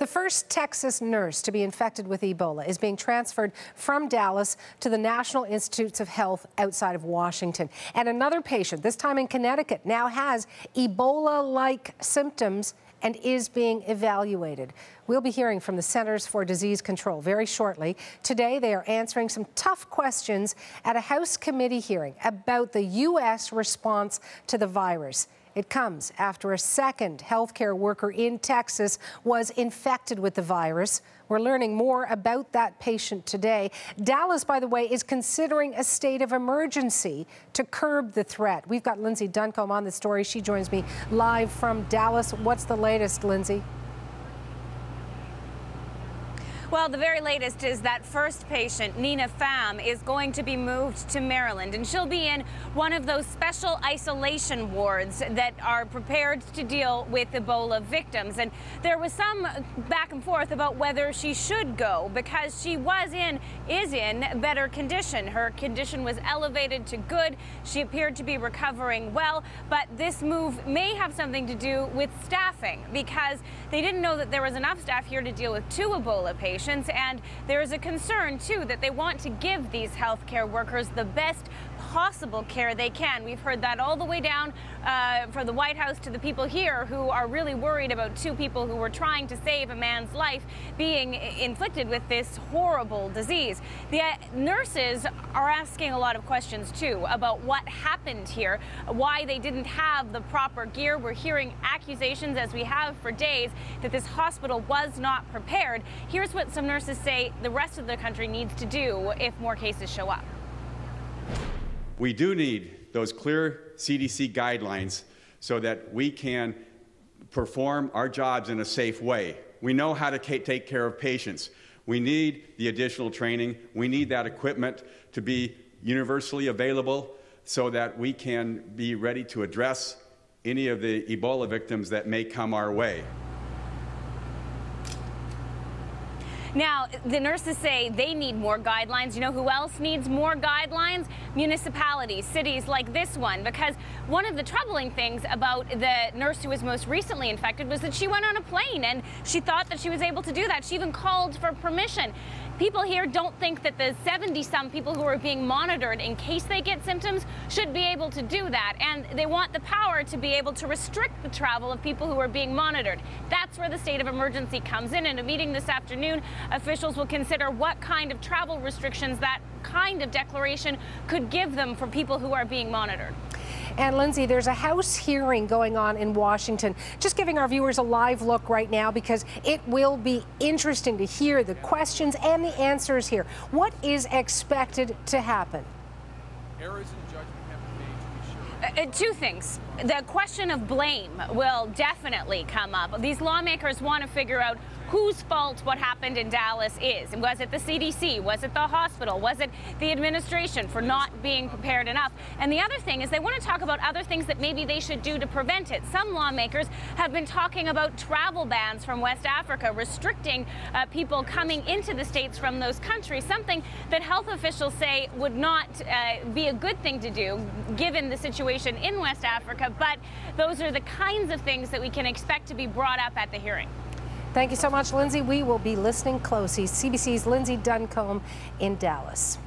The first Texas nurse to be infected with Ebola is being transferred from Dallas to the National Institutes of Health outside of Washington. And another patient, this time in Connecticut, now has Ebola-like symptoms and is being evaluated. We'll be hearing from the Centers for Disease Control very shortly. Today, they are answering some tough questions at a House committee hearing about the U.S. response to the virus. It comes after a second healthcare worker in Texas was infected with the virus. We're learning more about that patient today. Dallas, by the way, is considering a state of emergency to curb the threat. We've got Lyndsay Duncombe on the story. She joins me live from Dallas. What's the latest, Lyndsay? Well, the very latest is that first patient, Nina Pham, is going to be moved to Maryland, and she'll be in one of those special isolation wards that are prepared to deal with Ebola victims. And there was some back and forth about whether she should go because she is in better condition. Her condition was elevated to good. She appeared to be recovering well, but this move may have something to do with staffing because they didn't know that there was enough staff here to deal with 2 Ebola patients. And there is a concern, too, that they want to give these healthcare workers the best possible care they can. We've heard that all the way down from the White House to the people here who are really worried about 2 people who were trying to save a man's life being inflicted with this horrible disease. The nurses are asking a lot of questions, too, about what happened here, why they didn't have the proper gear. We're hearing accusations, as we have for days, that this hospital was not prepared. Here's what some nurses say the rest of the country needs to do if more cases show up. We do need those clear CDC guidelines so that we can perform our jobs in a safe way. We know how to take care of patients. We need the additional training. We need that equipment to be universally available so that we can be ready to address any of the Ebola victims that may come our way. Now, the nurses say they need more guidelines. You know who else needs more guidelines? Municipalities, cities like this one, because one of the troubling things about the nurse who was most recently infected was that she went on a plane and she thought that she was able to do that. She even called for permission. People here don't think that the 70-some people who are being monitored in case they get symptoms should be able to do that, and they want the power to be able to restrict the travel of people who are being monitored. That's where the state of emergency comes in. In a meeting this afternoon, officials will consider what kind of travel restrictions that kind of declaration could give them for people who are being monitored. And Lyndsay, there's a House hearing going on in Washington. Just giving our viewers a live look right now because it will be interesting to hear the questions and the answers here. What is expected to happen? Errors in judgment have been made to be sure. 2 things. The question of blame will definitely come up. These lawmakers want to figure out whose fault what happened in Dallas is. Was it the CDC? Was it the hospital? Was it the administration for not being prepared enough? And the other thing is they want to talk about other things that maybe they should do to prevent it. Some lawmakers have been talking about travel bans from West Africa, restricting people coming into the states from those countries, something that health officials say would not be a good thing to do given the situation in West Africa. But those are the kinds of things that we can expect to be brought up at the hearing. Thank you so much, Lyndsay. We will be listening closely. CBC's Lyndsay Duncombe in Dallas.